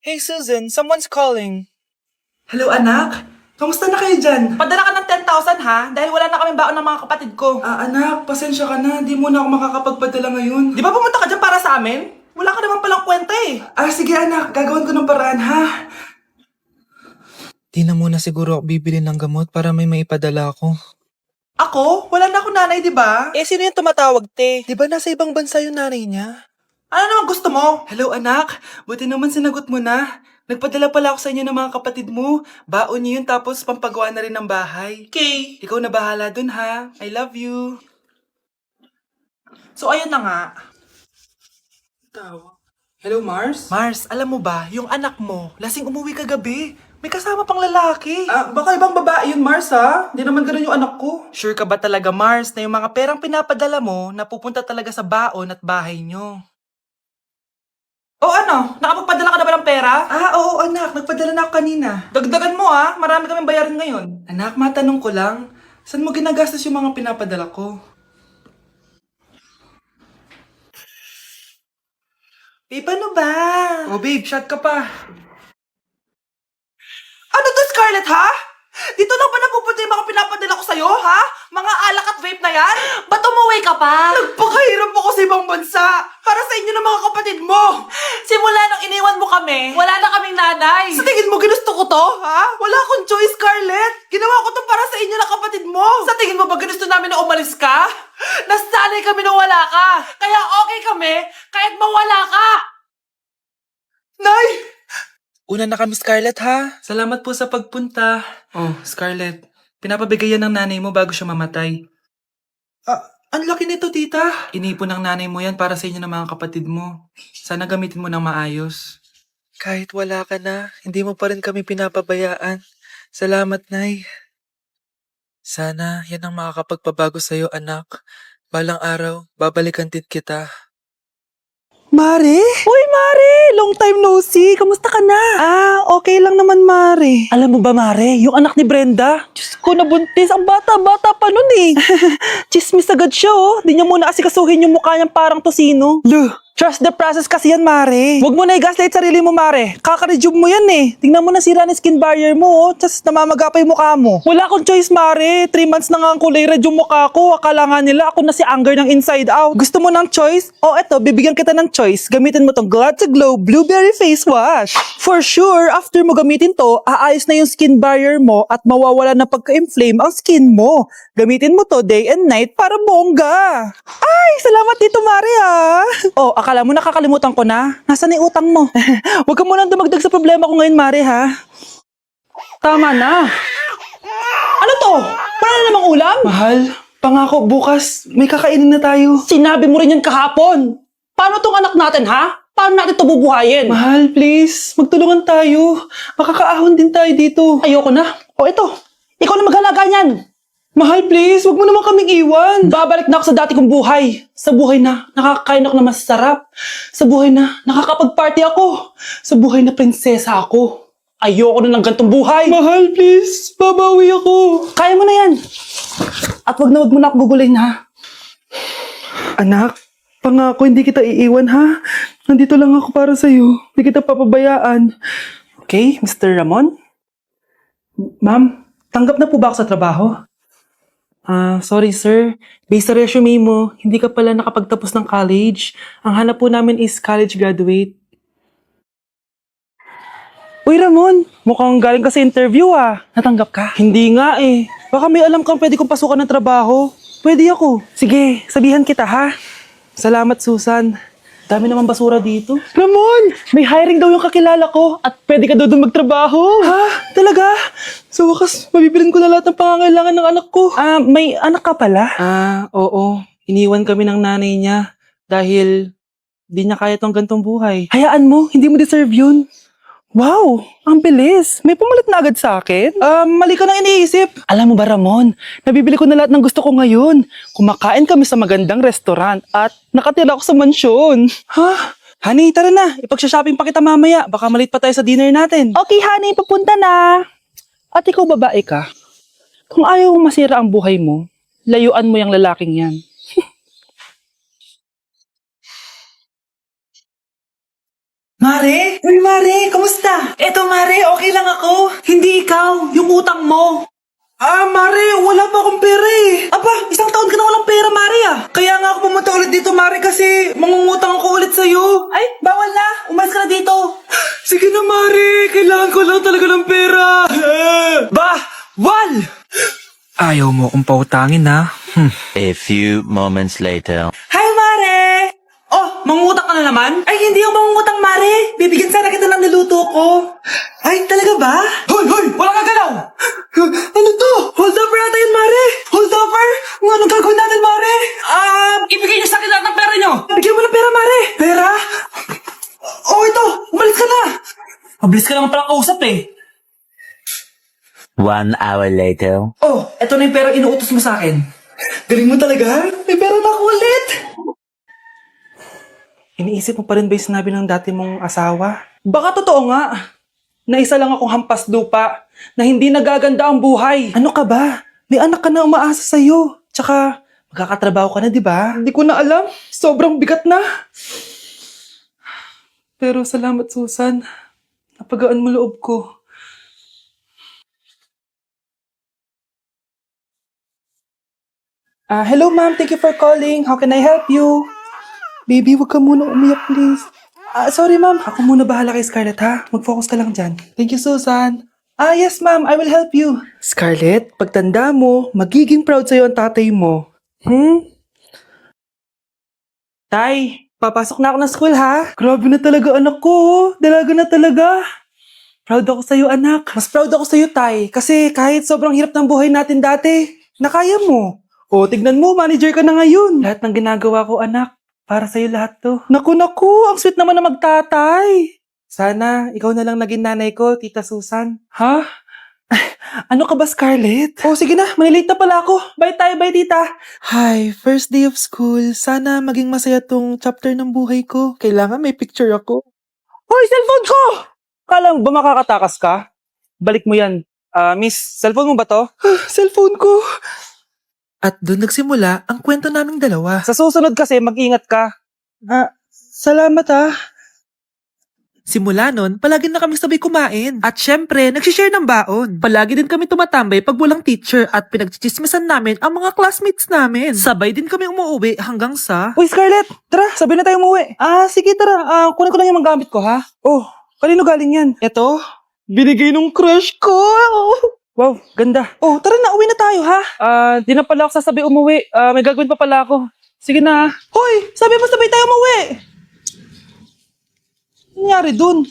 Hey Susan, someone's calling. Hello anak, kamusta na kayo dyan? Padala ka ng 10,000 ha, dahil wala na kaming baon ng mga kapatid ko. Anak, pasensya ka na, di mo na ako makakapagpadala ngayon. Di ba pumunta ka dyan para sa amin? Wala ka naman palang kwenta eh. Sige anak, gagawin ko ng paraan ha. Di na muna siguro ako bibili ng gamot para may maipadala ako. Ako? Wala na akong nanay, di ba? Eh, sino yung tumatawag, te? Di ba nasa ibang bansa yung nanay niya? Ano naman gusto mo? Hello anak, buti naman sinagot mo na. Nagpadala pala ako sa inyo ng mga kapatid mo. Baon niyo yun tapos pampagawa na rin ng bahay. Okay. Ikaw na bahala dun ha. I love you. So ayun na nga. Hello Mars? Mars, alam mo ba, yung anak mo, lasing umuwi kagabi. May kasama pang lalaki. Baka ibang babae yun Mars ha. Hindi naman ganun yung anak ko. Sure ka ba talaga, Mars, na yung mga perang pinapadala mo napupunta talaga sa baon at bahay nyo? O ano, nakapagpadala ka na ba ng pera? Oo anak, nagpadala na ako kanina. Dagdagan mo ha, marami kaming bayarin ngayon. Anak, matanong ko lang, saan mo ginagastos yung mga pinapadala ko? Babe, ano ba? Oh babe, shot ka pa. Ano to, Scarlett, ha? Dito lang ba napupunta yung mga pinapadala ko sa'yo, ha? Mga alak at vape na yan? Ba't umuwi ka pa? Nagpakahirap ako sa ibang bansa para sa inyo ng mga kapatid mo. Simula nung iniwan mo kami, wala na kaming nanay. Sa tingin mo, ginusto ko to, ha? Wala akong choice, Scarlett. Ginawa ko to para sa inyo ng kapatid mo. Sa tingin mo ba ginusto namin na umalis ka? Nasanay kami na wala ka. Kaya okay kami kahit mawala ka. Nay! Una na kami, Scarlett, ha? Salamat po sa pagpunta. Oh, Scarlett, pinapabigay yan ng nanay mo bago siya mamatay. Ang laki nito, tita. Inipon ng nanay mo yan para sa inyo ng mga kapatid mo. Sana gamitin mo ng maayos. Kahit wala ka na, hindi mo pa rin kami pinapabayaan. Salamat, Nay. Sana yan ang makakapagpabago sa'yo, anak. Balang araw, babalikan din kita. Mare? Uy, Mare! Long time no see. Kamusta ka na? Okay lang naman, Mare. Alam mo ba, Mare? Yung anak ni Brenda? Diyos ko, nabuntis. Ang bata-bata pa nun eh. Chismis agad siya, oh. Di niya muna kasi kasuhin yung mukha niyang parang tosino. Luh! Trust the process kasi yan, Mare. Huwag mo na i-gaslight sarili mo, Mare. Kaka-rejuve mo yan eh. Tingnan mo na sira ni skin barrier mo, oh. Tapos namamaga pa yung mukha mo. Wala akong choice, Mare. 3 months na nga ang kulay red yung mukha ko. Akala nga nila ako na si Anger ng inside out. Gusto mo ng choice? Eto, bibigyan kita ng choice. Gamitin mo tong Glad to Glow Blueberry Face Wash. For sure, after mo gamitin to, aayos na yung skin barrier mo at mawawala na pagka-inflame ang skin mo. Gamitin mo to day and night para bongga. Ay, salamat dito, Mare, ah. Akala mo nakakalimutan ko na? Nasaan yung utang mo? Huwag ka munang dumagdag sa problema ko ngayon, Mare, ha? Tama na. Ano to? Wala na namang ulam? Mahal, pangako bukas may kakainin na tayo. Sinabi mo rin yan kahapon. Paano tong anak natin, ha? Paano natin ito bubuhayin? Mahal, please, magtulungan tayo. Makakaahon din tayo dito. Ayoko na. Ito. Ikaw na maghalaga niyan. Mahal, please, wag mo naman kaming iwan. Babalik na ako sa dati kong buhay. Sa buhay na nakakakain ako na masarap. Sa buhay na nakakapag-party ako. Sa buhay na prinsesa ako. Ayoko na ng gantong buhay. Mahal, please, babawi ako. Kaya mo na yan. At wag na ako gugulin, ha? Anak, pangako hindi kita iiwan ha. Nandito lang ako para sa'yo. Hindi kita papabayaan. Okay, Mr. Ramon? Ma'am, tanggap na po ba ako sa trabaho? Sorry sir. Based sa resume mo, hindi ka pala nakapagtapos ng college. Ang hanap po namin is college graduate. Uy, Ramon, mukhang galing ka sa interview, ah. Natanggap ka? Hindi nga eh. Baka may alam kang pwede kong pasukan ng trabaho. Pwede ako. Sige, sabihan kita, ha? Salamat Susan. Dami naman basura dito. Ramon, may hiring daw yung kakilala ko at pwede ka daw doon magtrabaho. Ha? Talaga? Sa wakas, mabibilin ko na lahat ng pangangailangan ng anak ko. May anak ka pala? Oo. Iniwan kami ng nanay niya dahil di niya kaya tong gantong buhay. Hayaan mo, hindi mo deserve yun. Wow, ang bilis. May pumalit na agad sa akin. Mali ka nang iniisip. Alam mo ba, Ramon, nabibili ko na lahat ng gusto ko ngayon. Kumakain kami sa magandang restaurant at nakatira ako sa mansyon. Ha? Honey, tara na. Ipag-shopping pa kita mamaya. Baka malit pa tayo sa dinner natin. Okay, honey, papunta na. At ikaw, babae ka. Kung ayaw mong masira ang buhay mo, layuan mo yung lalaking yan. Mare? Uy, Mare, kamusta? Eto, Mare, okay lang ako. Hindi ikaw, yung utang mo. Mare, wala pa akong pera eh. Aba, isang taon ka na walang pera, Mare ah. Kaya nga ako pumunta ulit dito, Mare, kasi mangungutang ako ulit sa'yo. Ay, bawal na. Umalis ka na dito. Sige na, Mare. Kailangan ko lang talaga ng pera. Wal! Ayaw mo kong pautangin ha. A few moments later. Hi, Mare! Oh, mangungutang ka na naman? Ay, hindi ako mangungutang, Mare. Bibigyan sana kita ng niluto ko. Ay, talaga ba? Hoy! Wala kang galaw! Ano to? Hold upper ata yun, Mare. Hold upper? Anong gagawin natin, Mare? Ibigay niyo sa akin lahat ng pera niyo. Bigyan mo ng pera, Mare. Pera? Oh, ito. Umalis ka na. Mabilis ka naman palang kausap eh. 1 hour later. Oh, eto na yung pera inuutos mo sa akin. Galing mo talaga. May pera na ako ulit. Iniisip mo pa rin ba yung sinabi ng dati mong asawa? Baka totoo nga. Na isa lang akong hampas lupa na hindi nagaganda ang buhay. Ano ka ba? May anak ka na umaasa sa'yo. Tsaka, magkakatrabaho ka na, di ba? Hindi ko na alam. Sobrang bigat na. Pero salamat, Susan. Napagaan mo loob ko. Hello, ma'am. Thank you for calling. How can I help you? Baby, wag ka muna umiyak, please. Sorry, ma'am. Ako muna bahala kay Scarlett, ha? Mag-focus ka lang dyan. Thank you, Susan. Yes, ma'am. I will help you. Scarlett, pagtanda mo, magiging proud sa'yo ang tatay mo. Tay, papasok na ako ng school, ha? Grabe na talaga, anak ko. Dalaga na talaga. Proud ako sa'yo, anak. Mas proud ako sa'yo, Tay. Kasi kahit sobrang hirap ng buhay natin dati, nakaya mo. O, tignan mo, manager ka na ngayon. Lahat ng ginagawa ko, anak, para sa'yo lahat to. Naku, ang sweet naman na magtatay. Sana, ikaw na lang naging nanay ko, Tita Susan. Ha? Ano ka ba, Scarlett? Oh, sige na, malilate na pala ako. Bye tayo, bye, Tita. Hi, first day of school. Sana maging masaya tong chapter ng buhay ko. Kailangan may picture ako. Hoy, cellphone ko! Kala mo ba makakatakas ka? Balik mo yan. Miss, cellphone mo ba to? Cellphone ko. At doon nagsimula ang kwento naming dalawa. Sa susunod kasi, mag-ingat ka. Salamat Simula nun, palagi na kami sabay kumain. At syempre, nagsishare ng baon. Palagi din kami tumatambay pag walang teacher at pinagchichismisan namin ang mga classmates namin. Sabay din kami umuwi hanggang sa... Uy, Scarlett! Tara, sabay na tayo umuwi. Sige, tara. Kunin ko lang yung mga gamit ko, ha? Oh, kanino galing yan? Eto, binigay nung crush ko. Wow, ganda. Oh, tara na, uwi na tayo, ha? Di na pala ako sasabi umuwi. May gagawin pa pala ako. Sige na. Hoy, sabi mo sabay tayo umuwi. Ano nangyari dun?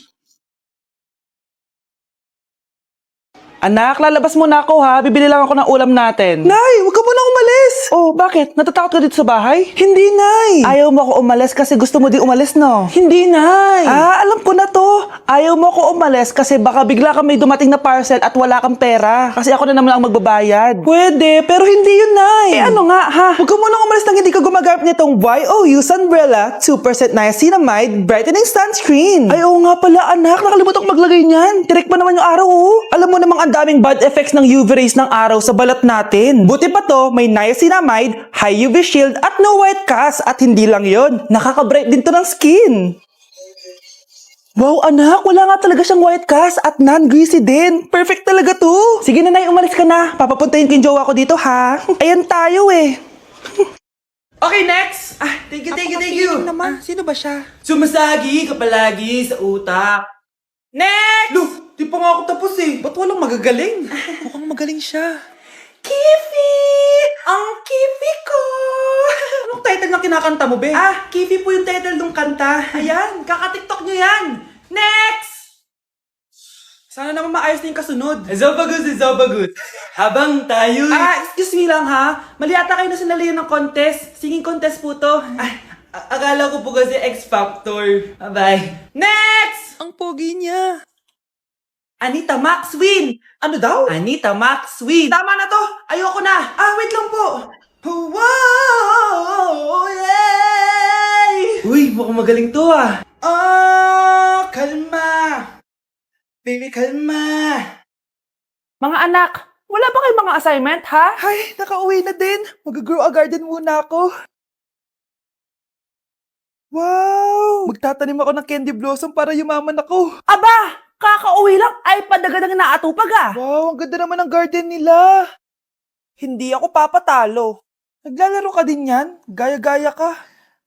Anak, lalabas muna ako ha. Bibili lang ako ng ulam natin. Nay, huwag ka muna umalis. Oh, bakit? Natatakot ka dito sa bahay? Hindi, Nay. Ayaw mo ako umalis kasi gusto mo di umalis, no? Hindi, Nay. Alam ko na to. Ayaw mo ako umalis kasi baka bigla ka may dumating na parcel at wala kang pera. Kasi ako na naman ang magbabayad. Pwede, pero hindi yun, Nay. Ano nga, ha? Huwag ka muna umalis nang hindi ka gumagamit nitong YOU Sunbrella 2% Niacinamide Brightening Sunscreen. Ay, oo nga pala, anak. Nakalimutan ko maglagay niyan. Direct pa naman yung araw, oh. Alam mo namang ang daming bad effects ng UV rays ng araw sa balat natin. Buti pa to, may niacinamide, high UV shield, at no white cast. At hindi lang yon, nakaka-bright din to ng skin. Wow, anak, wala nga talaga siyang white cast at non-greasy din. Perfect talaga to. Sige na, Nay, umalis ka na. Papapuntahin ko yung jowa ko dito, ha? Ayan tayo, eh. Okay, next. Thank you. naman, sino ba siya? Sumasagi ka palagi sa utak. Next! Look, di pa nga ako tapos eh. Ba't walang magagaling? Mukhang magaling siya. Kifi! Ang Kifi ko! Anong title ng kinakanta mo, be? Kifi po yung title ng kanta. Ayan, kaka-tiktok nyo yan. Next! Sana naman maayos na yung kasunod. Zobagut. Habang tayo... excuse me lang ha. Mali ata kayo na sinalihan ng contest. Singing contest po to. Akala ko po kasi X Factor. Bye-bye. Next! Ang pogi niya. Anita Maxwin! Ano daw? Anita Maxwin! Tama na to! Ayoko na! Wait lang po! Wow! Yay! Uy, mukhang magaling to kalma! Baby, kalma! Mga anak, wala ba kayong mga assignment, ha? Ay, nakauwi na din. Mag-grow a garden muna ako. Wow! Magtatanim ako ng candy blossom para yumaman ako. Aba! Kakauwi lang ay padagadang naatupag ah! Wow, ang ganda naman ng garden nila. Hindi ako papatalo. Naglalaro ka din yan? Gaya-gaya ka.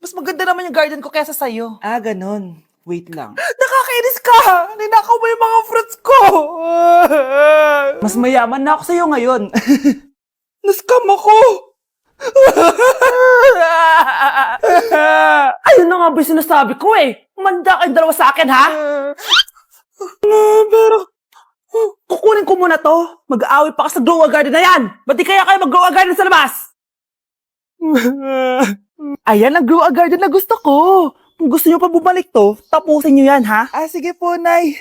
Mas maganda naman yung garden ko kesa sa'yo. Ah, ganon. Wait lang. Nakakainis ka! Ninakaw mo yung mga fruits ko! Mas mayaman na ako sa'yo ngayon. Nascam ako! Ayun na nga ba yung sinasabi ko eh. Manda kayong dalawa sa akin, ha? Pero, Kukunin ko muna to. Mag-aaway pa ka sa grow a garden na yan. Ba't di kaya kayo mag-grow a garden sa labas? Ayan ang grow a garden na gusto ko. Kung gusto nyo pa bumalik to, tapusin nyo yan, ha? sige po, Nay.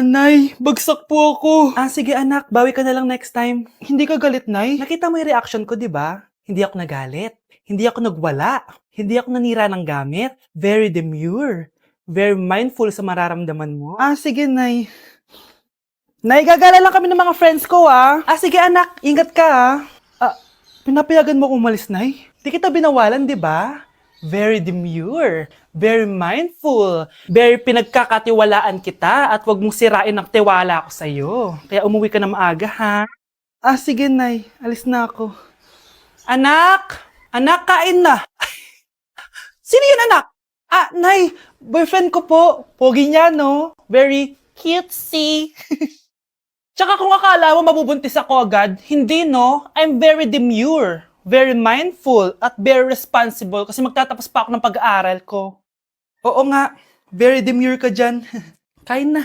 Nay, bagsak po ako. Sige anak, bawi ka na lang next time. Hindi ka galit, Nay? Nakita mo yung reaction ko, di ba? Hindi ako nagalit. Hindi ako nagwala. Hindi ako nanira ng gamit. Very demure. Very mindful sa mararamdaman mo. Sige, Nay. Nay, gagala lang kami ng mga friends ko, ah. Sige anak, ingat ka, Pinapayagan mo akong umalis, Nay? Di kita binawalan, di ba? Very demure. Very mindful. Very pinagkakatiwalaan kita at wag mong sirain ang tiwala ko sa'yo. Kaya umuwi ka na maaga, ha? Sige, Nay. Alis na ako. Anak! Anak, kain na! Sino yun, anak? Nay, boyfriend ko po. Pogi niya, no? Very cutesy. Tsaka kung akala mo mabubuntis ako agad, hindi no. I'm very demure, very mindful, at very responsible kasi magtatapos pa ako ng pag-aaral ko. Oo nga. Very demure ka dyan. Kain na.